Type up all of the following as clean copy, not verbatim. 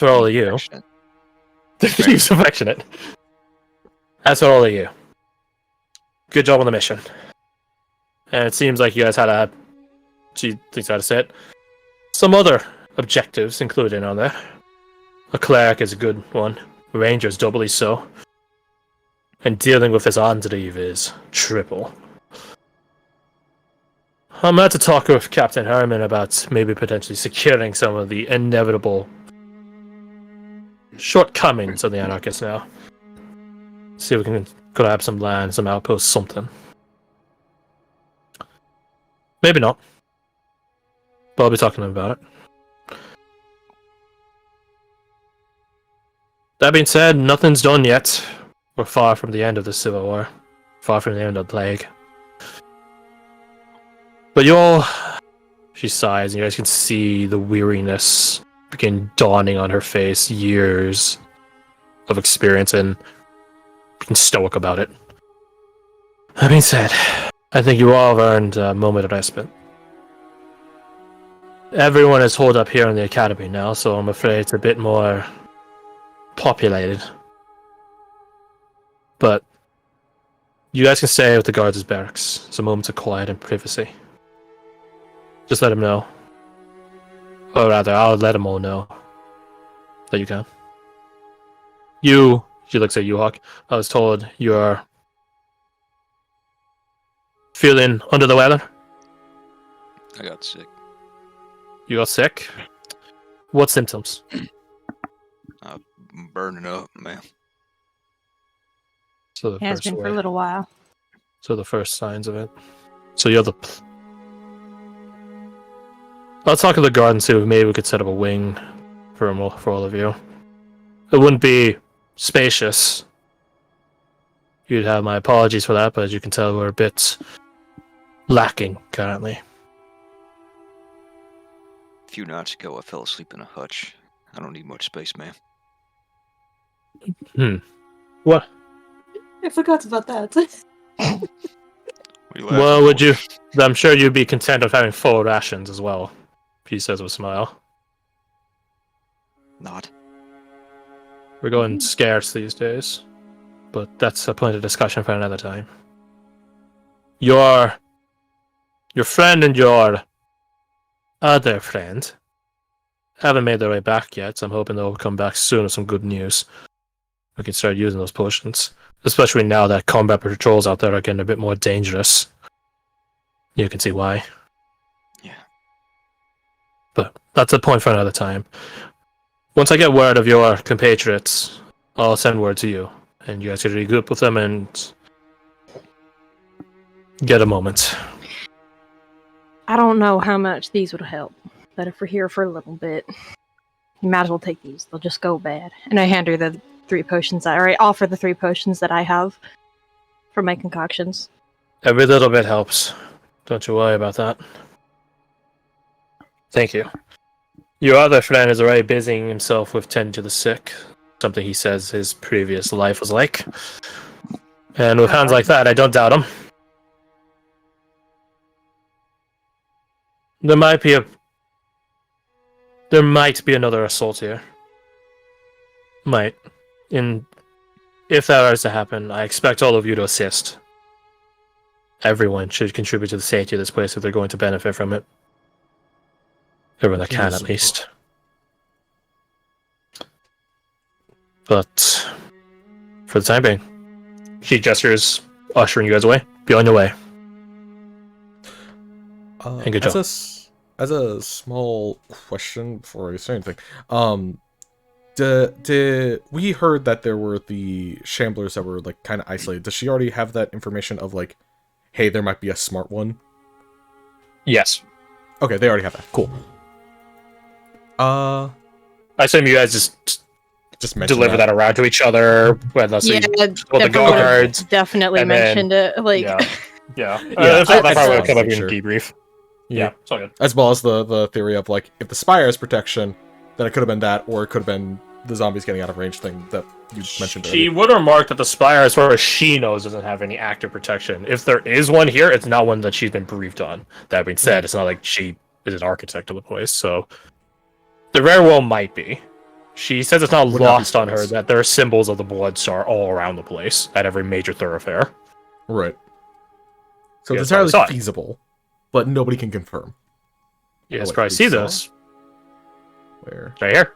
For all of you. Affectionate. He's affectionate. That's for all of you. Good job on the mission. And it seems like you guys had she thinks how to say it. Some other objectives included on there. A cleric is a good one. A ranger is doubly so. And dealing with this Andreev is triple. I'm about to talk with Captain Herman about maybe potentially securing some of the inevitable shortcomings of the anarchists now. See if we can grab some land, some outposts, something. Maybe not. But I'll be talking to him about it. That being said, nothing's done yet. We're far from the end of the Civil War. Far from the end of the plague. But you all... She sighs, and you guys can see the weariness begin dawning on her face. Years of experience and being stoic about it. That being said, I think you all have earned a moment of respite. Everyone is holed up here in the academy now, so I'm afraid it's a bit more populated. But you guys can stay with the guards' barracks. It's a moment of quiet and privacy. Just let them know. Or rather, I'll let them all know that you can. She looks at you, Hawk. I was told you're feeling under the weather. I got sick. You got sick? What symptoms? I'm burning up, man. So It has been for a little while. So the first signs of it. So you're the... I'll talk to the guard and see if maybe we could set up a wing for all of you. It wouldn't be spacious. You'd have my apologies for that, but as you can tell, we're a bit lacking currently. A few nights ago, I fell asleep in a hutch. I don't need much space, man. What? I forgot about that. Well, would you... I'm sure you'd be content with having full rations as well, he says with a smile. Not. We're going scarce these days, but that's a point of discussion for another time. Your friend and your other friend haven't made their way back yet, so I'm hoping they'll come back soon with some good news. We can start using those potions, especially now that combat patrols out there are getting a bit more dangerous. You can see why. Yeah. But that's a point for another time. Once I get word of your compatriots, I'll send word to you, and you guys can regroup with them and get a moment. I don't know how much these would help, but if we're here for a little bit, you might as well take these. They'll just go bad. And I hand her the 3 potions, or I offer the 3 potions that I have for my concoctions. Every little bit helps. Don't you worry about that. Thank you. Your other friend is already busying himself with tending to the sick, something he says his previous life was like. And with hands like that, I don't doubt him. There might be another assault here. Might. If that was to happen, I expect all of you to assist. Everyone should contribute to the safety of this place if they're going to benefit from it. Everyone that can, at least. But for the time being, she gestures, ushering you guys away. Be on your way. And good job. As a small question before I say anything, we heard that there were the shamblers that were like kind of isolated. Does she already have that information of like, hey, there might be a smart one? Yes. Okay, they already have that. Cool. I assume you guys just deliver that around to each other. The guards definitely mentioned it. Like, yeah. That probably would come up in debrief. Yeah, it's all good. As well as the theory of like, if the spire has protection, then it could have been that, or it could have been the zombies getting out of range thing that you mentioned earlier. She would remark that the spire, as far as she knows, doesn't have any active protection. If there is one here, it's not one that she's been briefed on. That being said, it's not like she is an architect of the place, so the rare well might be. She says it's not Would not be lost on her surprised. that there are symbols of the Blood Star all around the place at every major thoroughfare. Right. So Yeah, it's that's what I entirely saw. feasible, but nobody can confirm. You Oh, guys wait, probably we see saw? this Where? right here.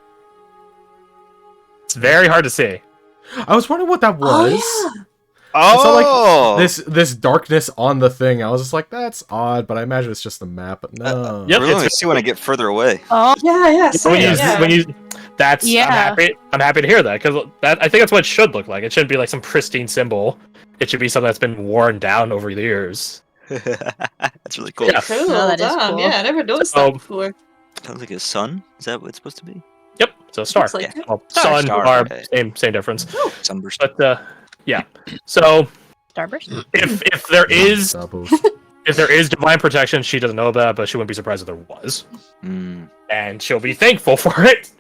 It's very hard to see. I was wondering what that was. Oh! This darkness on the thing. I was just like, that's odd, but I imagine it's just the map. But no. Yep, Really it's- only see when I get further away. Oh, Yeah, When same, you, yeah. when you, that's Yeah. I'm happy to hear that because I think that's what it should look like. It shouldn't be like some pristine symbol. It should be something that's been worn down over the years. That's really cool. Yeah. Cool, No, that is damn, cool. yeah, I never noticed So- that before. Sounds like a sun. Is that what it's supposed to be? Yep, it's a star. Looks like it. Well, sun Star, are okay. same difference. Sunburst. But yeah. So Starburst. if there is Doubles. if there is divine protection, she doesn't know about it, but she wouldn't be surprised if there was. Mm. And she'll be thankful for it.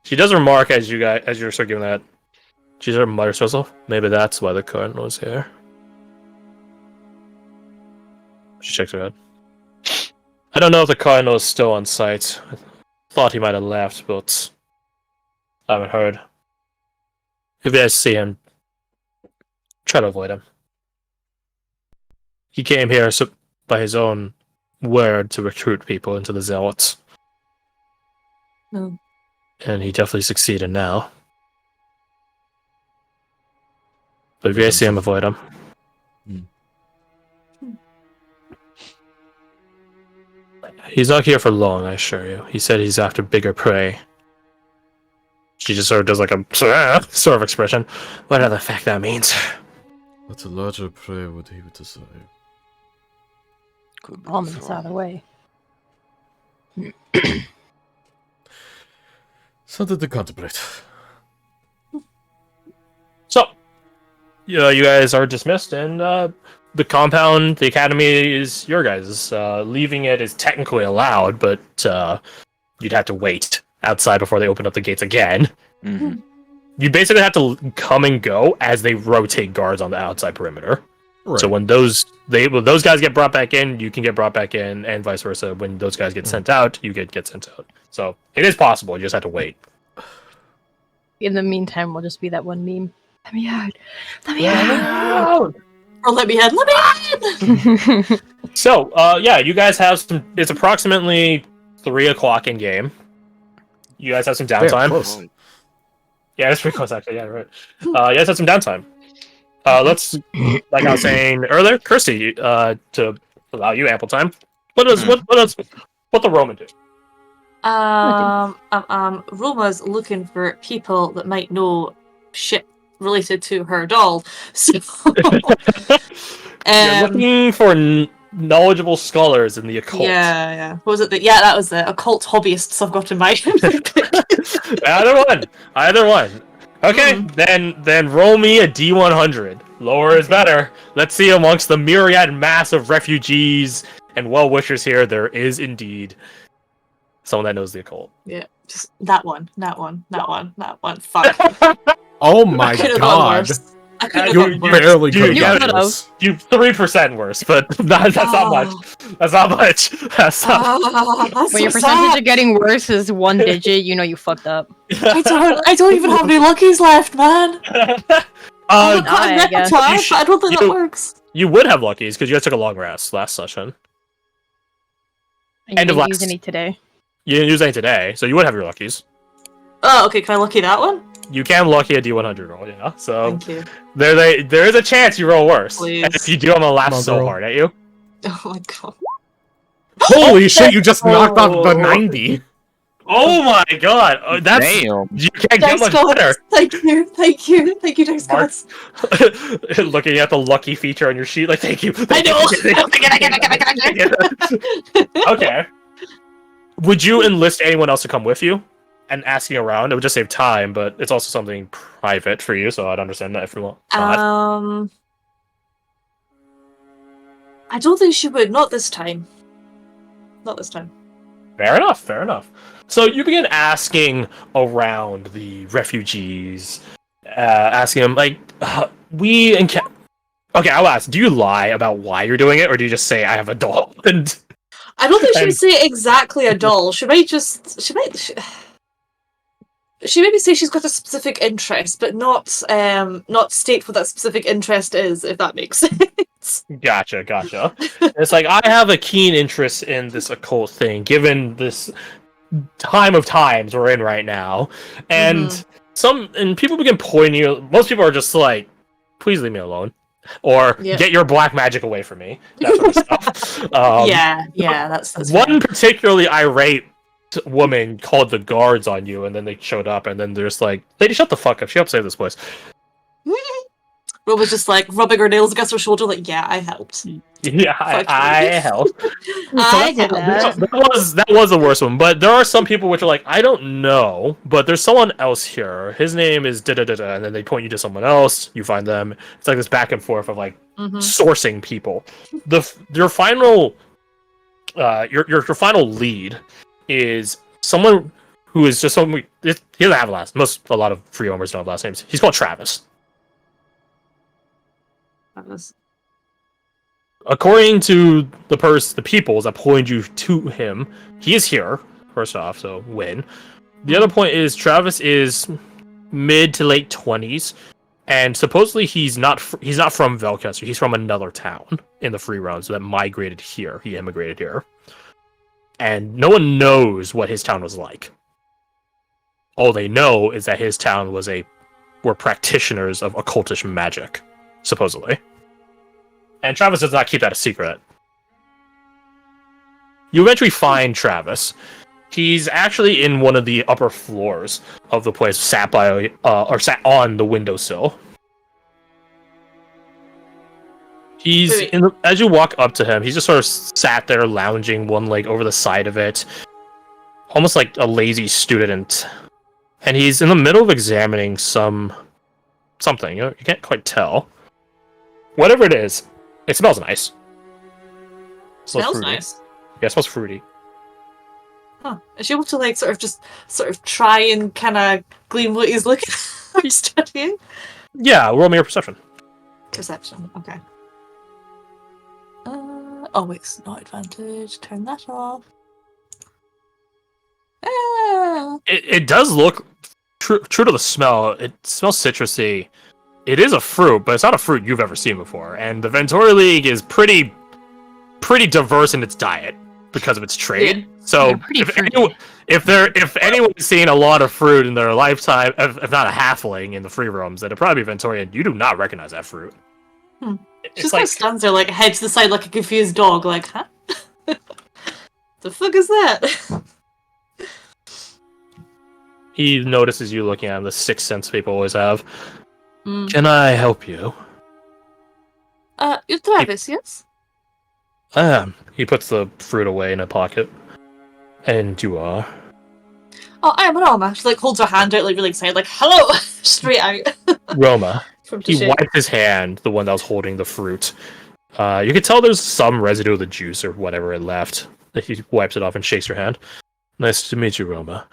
She does remark as you're sort of giving that. She sort of mutters to herself, maybe that's why the cardinal is here. She shakes her head. I don't know if the cardinal is still on site. I thought he might have left, but I haven't heard. If you guys see him, try to avoid him. He came here by his own word to recruit people into the Zealots. No. And he definitely succeeded now. But if you guys see him, avoid him. He's not here for long, I assure you. He said he's after bigger prey. She just sort of does like a sort of expression. Whatever the fuck that means. What's a larger prey would he decide? Could be Almonds the out of the way. Something to contemplate. So, you guys are dismissed, and the compound, the academy is your guys'. Leaving it is technically allowed, but you'd have to wait outside before they open up the gates again. Mhm. You basically have to come and go as they rotate guards on the outside perimeter. Right. So when those guys get brought back in, you can get brought back in, and vice versa. When those guys get sent out, you get sent out. So it is possible. You just have to wait. In the meantime, we'll just be that one meme. Let me out. Let me out. Or let me in. So yeah, you guys have some. It's approximately 3:00 in game. You guys have some Damn, downtime. close. Yeah, that's pretty close actually. Yeah, right. You guys have some downtime. Let's, like I was saying earlier, Kirsty, to allow you ample time. What the Roman do? Roma's looking for people that might know shit related to her doll. So, You're looking for knowledgeable scholars in the occult. yeah. What was it? That was the occult hobbyists I've got in mind. Either one. Okay, then roll me a D100. Lower is better. Let's see amongst the myriad mass of refugees and well-wishers here, there is indeed someone that knows the occult. Yeah, just that one. Fuck. Oh my I could have god. gone worse. I could have You- gone you- worse. Barely Dude, could you have could've. gotten this. You 3% worse, but that's not much. That's not much. That's not. That's When your so percentage sad. of getting worse is 1 digit, you know you fucked up. I don't even have any luckies left, man. I've got I a guess. repertoire, You sh- but I don't think that you- works. You would have luckies because you guys took a long rest last session. And End you of didn't use last. any today. You didn't use any today, so you would have your luckies. Oh, okay. Can I lucky that one? You can lucky a D100 roll, yeah. So Thank you. there is a chance you roll worse. Please. And if you do, I'm gonna laugh Come on, so girl. hard at you. Oh my god. Holy shit, you just knocked off the Oh. 90. Oh my god, that's Damn. you can't get Thanks, much God. better. Thank you, thanks, Mark. God. Looking at the lucky feature on your sheet, like thank you. I know. Okay. Would you enlist anyone else to come with you? And asking around, it would just save time, but it's also something private for you, so I'd understand that if you want. I don't think she would. Not this time. Not this time. Fair enough, fair enough. So you begin asking around the refugees, asking them, like, Okay, I'll ask, do you lie about why you're doing it, or do you just say, I have a doll? And I don't think she And- would say exactly a doll. She might. she maybe say she's got a specific interest, but not state what that specific interest is, if that makes sense. Gotcha. It's like, I have a keen interest in this occult thing, given this time of times we're in right now, and people begin pointing you. Most people are just like, please leave me alone, or get your black magic away from me, that sort of stuff. That's one particularly irate woman called the guards on you, and then they showed up, and then they're just like, lady, shut the fuck up, she helped save this place. Rob was just like rubbing her nails against her shoulder, like, yeah, I helped. Yeah, I helped. I did that. That was the worst one. But there are some people which are like, I don't know, but there's someone else here. His name is da da da da, and then they point you to someone else. You find them. It's like this back and forth of like sourcing people. Your final lead is someone who is just someone. He doesn't have a last. A lot of free roamers don't have last names. He's called Travis. According to the people that pointed you to him, he is here. First off, so win. The other point is Travis is mid to late 20s, and supposedly he's not from Velchester. He's from another town in the free realms that migrated here. He immigrated here, and no one knows what his town was like. All they know is that his town were practitioners of occultish magic, supposedly. And Travis does not keep that a secret. You eventually find Travis. He's actually in one of the upper floors of the place, sat on the windowsill. As you walk up to him, he's just sort of sat there, lounging, one leg over the side of it, almost like a lazy student. And he's in the middle of examining something. You can't quite tell. Whatever it is. It smells nice. Smells nice. Yeah, it smells fruity. Huh. Is she able to like sort of try and kind of glean what he's looking or studying? Yeah, roll me your perception. Perception, okay. Oh, it's not advantage. Turn that off. It does look true to the smell. It smells citrusy. It is a fruit, but it's not a fruit you've ever seen before. And the Ventori League is pretty diverse in its diet because of its trade. Yeah. So if anyone's seen a lot of fruit in their lifetime, if not a halfling in the free roams, then it'd probably be Ventorian. You do not recognize that fruit. She just kind of stands there, like head to the side, like a confused dog. Like, huh? The fuck is that? He notices you looking at him. The sixth sense people always have. Can I help you? You're Travis, yes? I am. He puts the fruit away in a pocket. And you are? Oh, I am Roma. She like holds her hand out, like really excited, like hello, straight out. Roma. He wiped his hand, the one that was holding the fruit. You can tell there's some residue of the juice or whatever it left. He wipes it off and shakes your hand. Nice to meet you, Roma.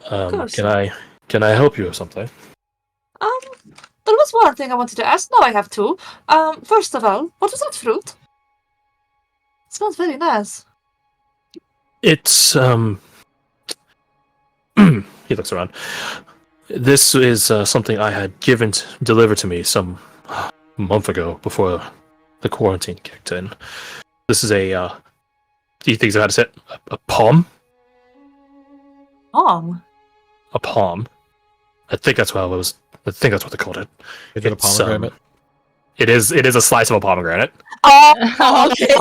Can I help you with something? There was one thing I wanted to ask. Now I have two. First of all, what is that fruit? It smells very nice. It's, he looks around. This is something I had delivered to me some month ago before the quarantine kicked in. This is he thinks I had to say a palm? Palm? A palm. I think that's what they called it. Is it a pomegranate? It is a slice of a pomegranate. Oh, okay.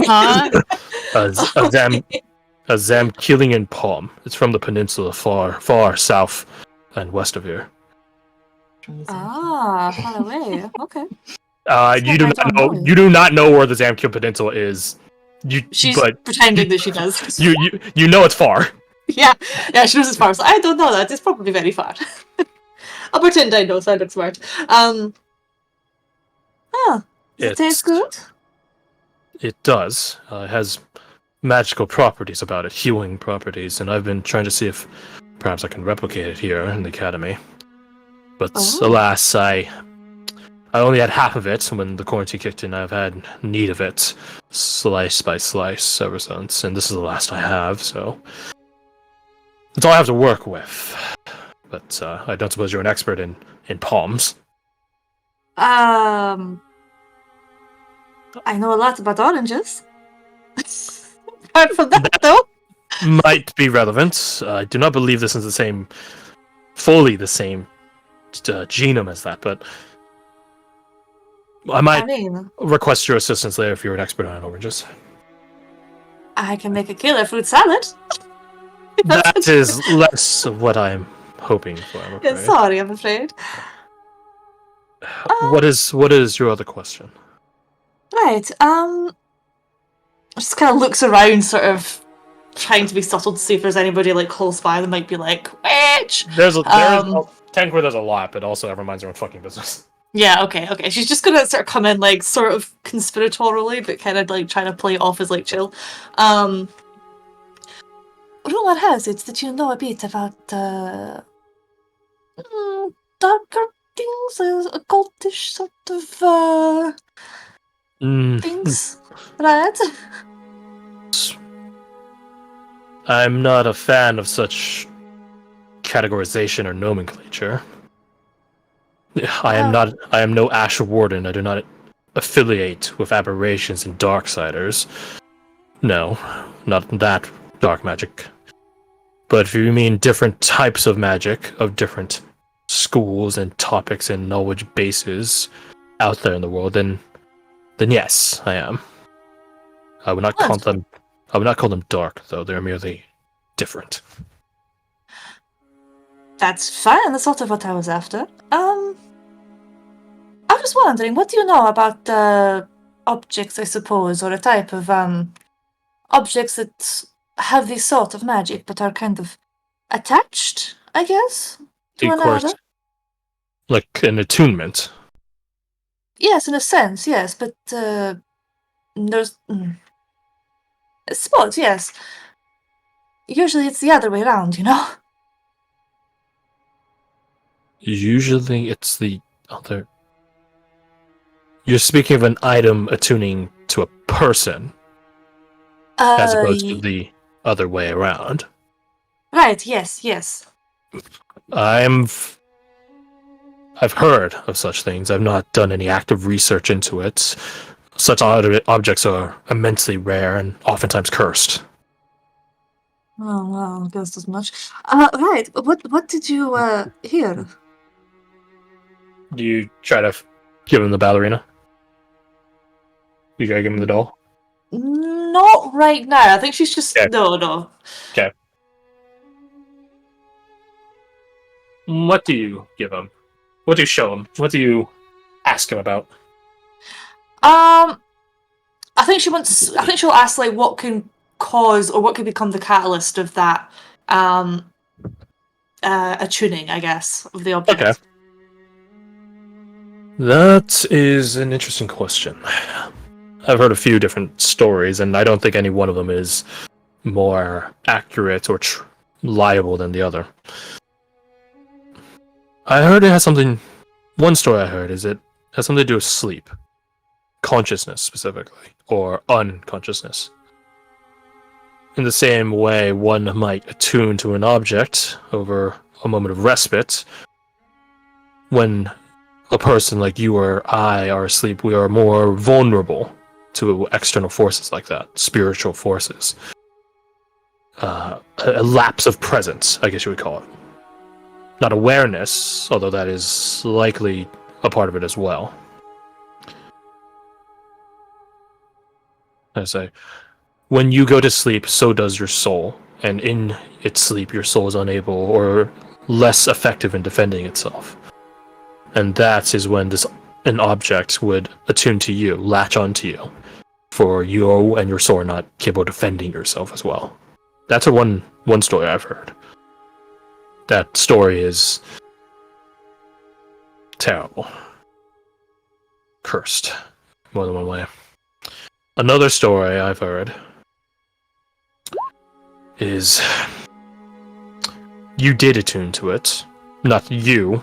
A Zamkilian palm. It's from the peninsula far south and west of here. Far away. Okay. You do not know where the Zamkil Peninsula is. She's pretending that she does. You know it's far. Yeah, she knows it's far. So I don't know that. It's probably very far. I'll pretend I know, so I look smart. Does it taste good? It does. It has magical properties about it, healing properties, and I've been trying to see if perhaps I can replicate it here in the academy. But alas, I only had half of it when the quarantine kicked in. I've had need of it, slice by slice, ever since, and this is the last I have, so that's all I have to work with. but I don't suppose you're an expert in palms. I know a lot about oranges. Apart from that, though. Might be relevant. I do not believe this is fully the same genome as that, but I might request your assistance there if you're an expert on oranges. I can make a killer fruit salad. That is less of what I'm hoping for, I'm afraid. Sorry, I'm afraid. What is your other question? Right, just kind of looks around, sort of trying to be subtle to see if there's anybody like close by that might be like, witch! Technically there's a lot, but also everyone minds their own fucking business. Yeah, okay. She's just gonna sort of come in like sort of conspiratorially, but kind of like trying to play it off as like chill. Rumor has it that you know a bit about darker things, occultish sort of things, right? I'm not a fan of such categorization or nomenclature. I am no Ash Warden. I do not affiliate with aberrations and Darksiders. No, not that dark magic. But if you mean different types of magic of different schools and topics and knowledge bases out there in the world, then yes, I am. I would not call them dark, though. They're merely different. That's fine. That's sort of what I was after. I was wondering, what do you know about objects, I suppose, or a type of objects that have this sort of magic but are kind of attached, I guess, to another? Like an attunement. Yes, in a sense, yes, but there's... I suppose, yes. Usually it's the other way around, you know? Usually it's the other... You're speaking of an item attuning to a person, as opposed to the other way around. Right, yes. I've heard of such things. I've not done any active research into it. Such objects are immensely rare and oftentimes cursed. Oh, well, I guess as much. Right, what did you hear? Do you try to give him the ballerina? You gotta give him the doll? Not right now. I think she's just... Okay. No. Okay. What do you give him? What do you show him? What do you ask him about? I think she'll ask like what can cause or what could become the catalyst of that attuning, I guess, of the object. Okay. That is an interesting question. I've heard a few different stories, and I don't think any one of them is more accurate or liable than the other. I heard it has something... One story I heard is it has something to do with sleep. Consciousness, specifically. Or unconsciousness. In the same way one might attune to an object over a moment of respite, when a person like you or I are asleep, we are more vulnerable to external forces like that. Spiritual forces. A lapse of presence, I guess you would call it. Not awareness, although that is likely a part of it as well. I say, when you go to sleep, so does your soul, and in its sleep, your soul is unable or less effective in defending itself. And that is when an object would attune to you, latch onto you, for you and your soul are not capable of defending yourself as well. That's one story I've heard. That story is terrible. Cursed. More than one way. Another story I've heard is you did attune to it. Not you.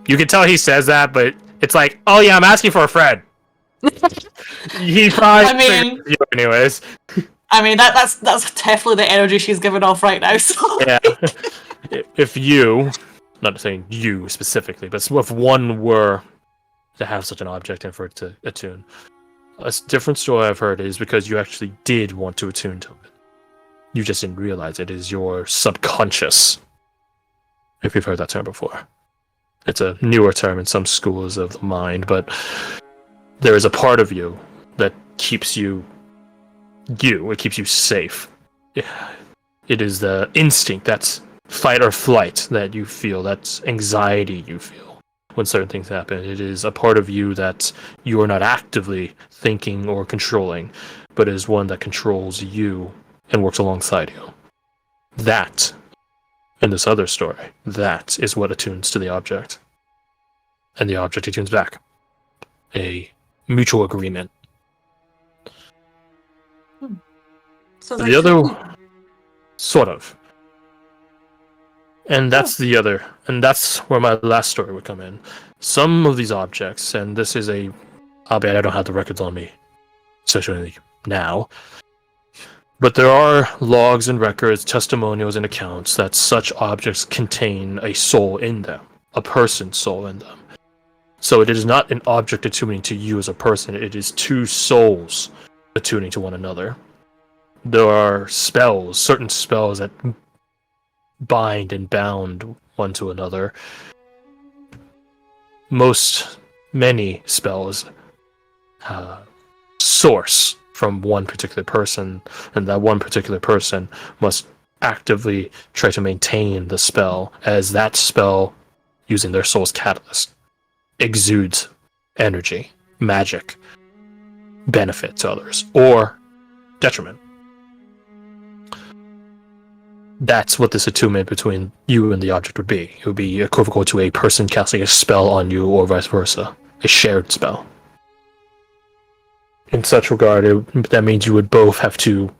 You can tell he says that, but it's like, oh yeah, I'm asking for a friend. He probably figured you anyways. I mean, that's definitely the energy she's giving off right now. So. Yeah. If you, not saying you specifically, but if one were to have such an object and for it to attune, a different story I've heard is because you actually did want to attune to it. You just didn't realize it is your subconscious. If you've heard that term before. It's a newer term in some schools of the mind, but there is a part of you that keeps you. It keeps you safe. It is the instinct, that's fight or flight that you feel, that's anxiety you feel when certain things happen. It is a part of you that you are not actively thinking or controlling, but is one that controls you and works alongside you. That, in this other story, that is what attunes to the object. And the object attunes back. A mutual agreement. So The other, sort of. And that's and that's where my last story would come in. Some of these objects, and this is albeit I don't have the records on me, especially now, but there are logs and records, testimonials and accounts that such objects contain a soul in them, a person's soul in them. So it is not an object attuning to you as a person, it is two souls attuning to one another. There are spells, certain spells that bind and bound one to another. Many spells source from one particular person, and that one particular person must actively try to maintain the spell, as that spell, using their soul's catalyst, exudes energy, magic, benefit to others, or detriment. That's what this attunement between you and the object would be. It would be equivocal to a person casting a spell on you, or vice versa. A shared spell. In such regard, that means you would both have to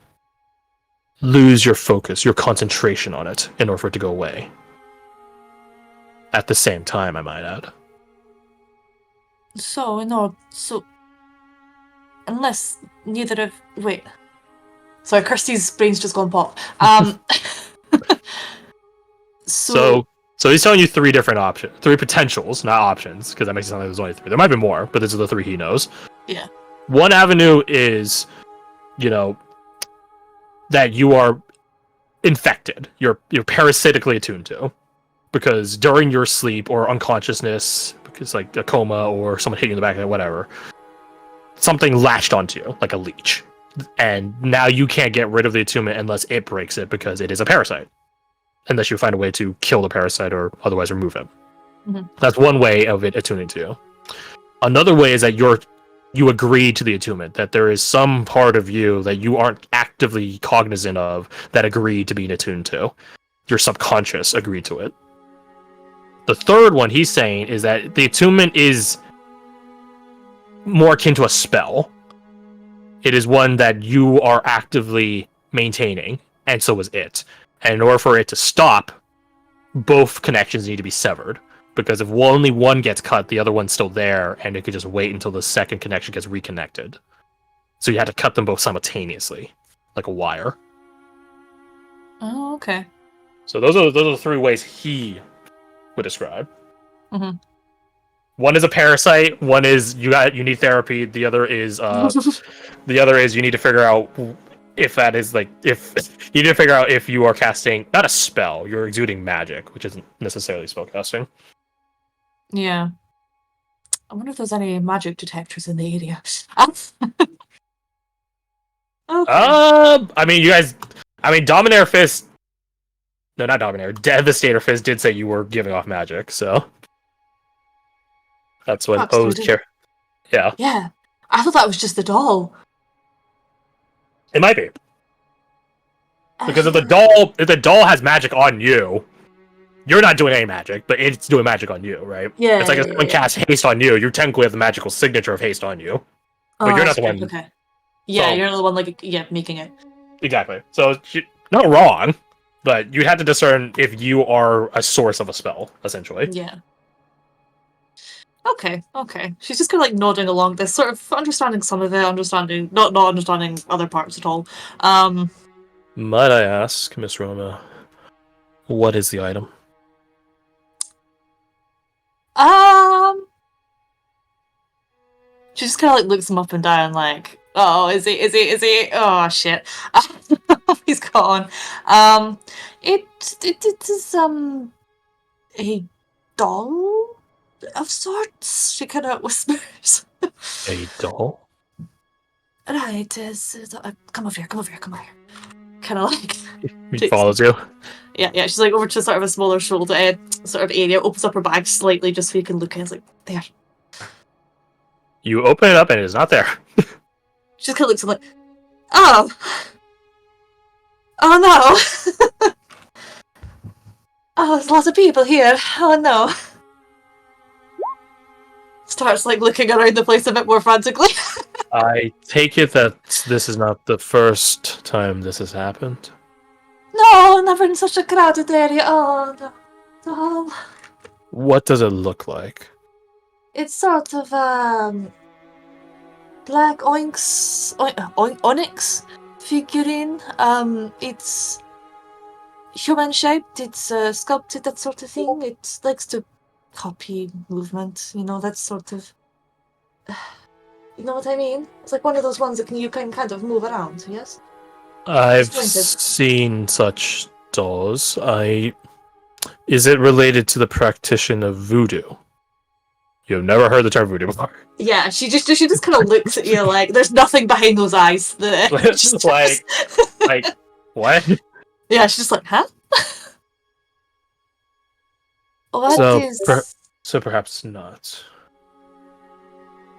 lose your focus, your concentration on it, in order for it to go away. At the same time, I might add. So, unless neither of... Wait. Sorry, Kirsty's brain's just gone pop. So he's telling you three different options, three potentials, not options, because that makes it sound like there's only three. There might be more, but these are the three he knows. Yeah. One avenue is, that you are infected. You're parasitically attuned to, because during your sleep or unconsciousness, because like a coma or someone hitting you in the back of it, whatever, something latched onto you like a leech, and now you can't get rid of the attunement unless it breaks it, because it is a parasite. Unless you find a way to kill the parasite or otherwise remove it. Mm-hmm. That's one way of it attuning to you. Another way is that you agree to the attunement, that there is some part of you that you aren't actively cognizant of that agreed to being attuned to. Your subconscious agreed to it. The third one he's saying is that the attunement is more akin to a spell. It is one that you are actively maintaining, and so is it. And in order for it to stop, both connections need to be severed. Because if only one gets cut, the other one's still there, and it could just wait until the second connection gets reconnected. So you had to cut them both simultaneously, like a wire. Oh, okay. So those are the three ways he would describe. Mm-hmm. One is a parasite. One is you need therapy. The other is you need to figure out if that is if you need to figure out if you are casting not a spell, you're exuding magic, which isn't necessarily spellcasting. Yeah. I wonder if there's any magic detectors in the area. Okay. Dominator Fist. No, not Dominator. Devastator Fist did say you were giving off magic, so that's what O's care. Yeah. Yeah. I thought that was just the doll. It might be. Because if the doll has magic on you, you're not doing any magic, but it's doing magic on you, right? Yeah. It's like if someone casts haste on you, you technically have the magical signature of haste on you. But you're not the one. Okay. Yeah, you're the one making it. Exactly. So you're not wrong, but you'd have to discern if you are a source of a spell, essentially. Yeah. Okay, okay. She's just kind of like nodding along this, sort of understanding some of it, not understanding other parts at all. Might I ask, Miss Roma, what is the item? Um, she just kind of like looks him up and down, like, oh, is he? Oh shit, he's gone. It is a doll of sorts. She kind of whispers. A doll? Right, come over here. Kind of like He follows you. yeah. She's like over to sort of a smaller shoulder sort of area, opens up her bag slightly just so you can look in. It's like there. You open it up and it is not there. She just kind of looks and like, oh no, oh there's lots of people here. Oh no. Starts like looking around the place a bit more frantically. I take it that this is not the first time this has happened. No, never in such a crowded area. Oh no. Oh. What does it look like? It's sort of black onyx figurine. It's human shaped. It's sculpted, that sort of thing. It likes to copy movement. You know, that sort of. You know what I mean? It's like one of those ones that you can kind of move around. Yes. I've Pointed. seen such dolls. Is it related to the practice of voodoo? You've never heard the term voodoo before. Yeah, she just kind of looks at you like there's nothing behind those eyes. Like what? Yeah, she's just like, huh? So perhaps not.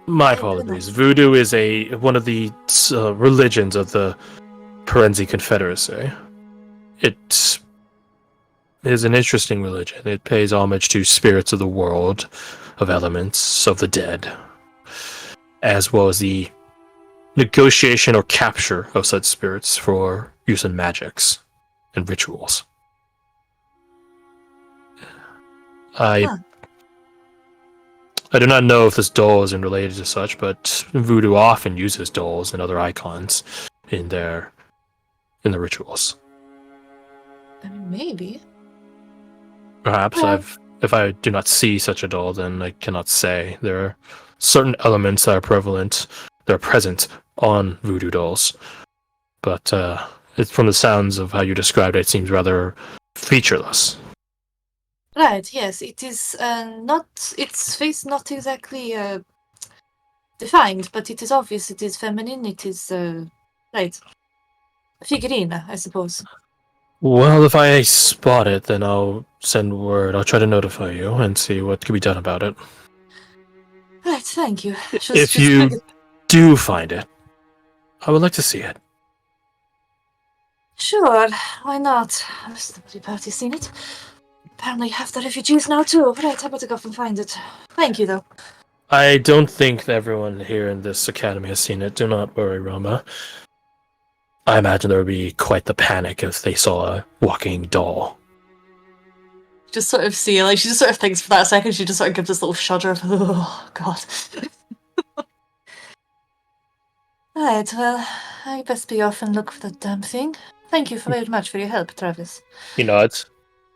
My Oh, apologies. goodness. Voodoo is one of the religions of the Perenzi Confederacy. It is an interesting religion. It pays homage to spirits of the world, of elements, of the dead, as well as the negotiation or capture of such spirits for use in magics and rituals. I do not know if this doll is related to such, but voodoo often uses dolls and other icons in the rituals. I mean, maybe. Perhaps Well- if I do not see such a doll, then I cannot say. There are certain elements that are present on voodoo dolls. But it's from the sounds of how you described it, it seems rather featureless. Right, yes, it is not, its face not exactly defined, but it is obvious, it is feminine, it is, right, a figurine, I suppose. Well, if I spot it, then I'll send word. I'll try to notify you and see what can be done about it. Right, thank you. If you do find it, I would like to see it. Sure, why not? Has the bloody party seen it? Apparently half the refugees now too. Right, I better go and find it. Thank you, though. I don't think that everyone here in this academy has seen it. Do not worry, Roma. I imagine there would be quite the panic if they saw a walking doll. Just sort of see, like, she just sort of thinks for that second, she just sort of gives this little shudder of, oh, God. Right, well, I best be off and look for that damn thing. Thank you very much for your help, Travis. He nods.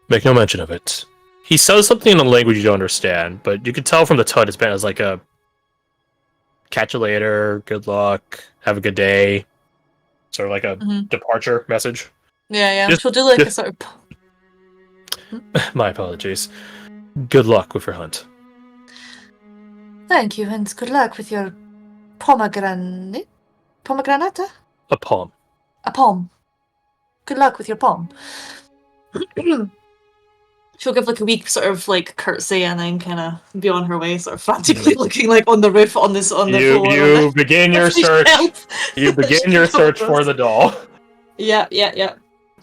Make no mention of it. He says something in a language you don't understand, but you can tell from the tut it's been as like a catch you later, good luck, have a good day. Sort of like a departure message. Yeah. Just- She'll do like a sort of... My apologies. Good luck with your hunt. Thank you, and good luck with your pomegranate? Pomegranata? A palm. A palm. Good luck with your palm. She'll give like a weak sort of like curtsy and then kind of be on her way, sort of frantically looking like on the roof on the floor. You begin your search. You begin your search for the doll. Yeah.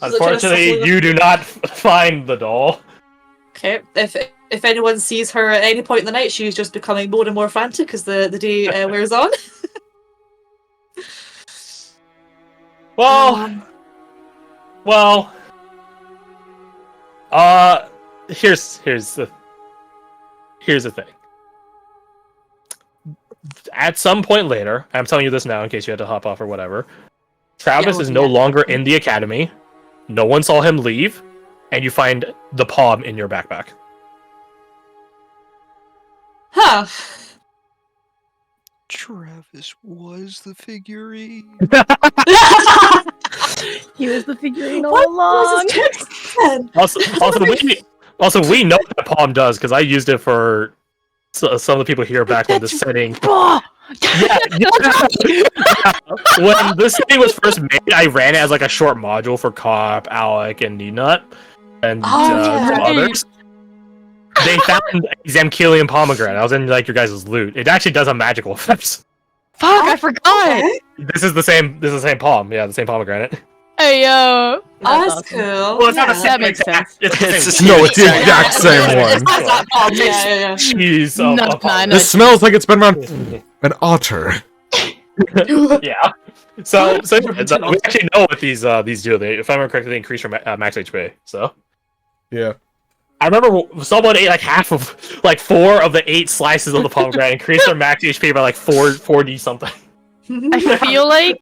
Unfortunately, you do not find the doll. Okay, if anyone sees her at any point in the night, she's just becoming more and more frantic as the day wears on. Well, here's the thing. at some point later, I'm telling you this now in case you had to hop off or whatever, Travis Yeah, is no longer in the academy. No one saw him leave, and you find the palm in your backpack. Huh. Travis was the figurine. He was the figurine What all was along. his then? Also, we know what the palm does because I used it for some of the people here back when the setting. Oh, Yeah. When this setting was first made, I ran it as like a short module for Cop, Alec, and Nut, and some right. others. They found a Zamkelian pomegranate. I was in like your guys' loot. It actually does a magical effect. Fuck, I forgot. Okay. This is the same palm. Yeah, the same pomegranate. Hey, yo. That's awesome. cool. Well, it's not the Yeah. same That makes exact- sense. It's the It's same. the No, it's the Yeah, exact same It one. has that palm, yeah. Jeez. No, of I know. This smells like it's been around an otter. Yeah. So we actually know what these do. They, if I remember correctly, they increase your max HP. So Yeah. I remember someone ate like half of, like 4 of the 8 slices of the pomegranate, increased their max HP by like 4D something. I feel like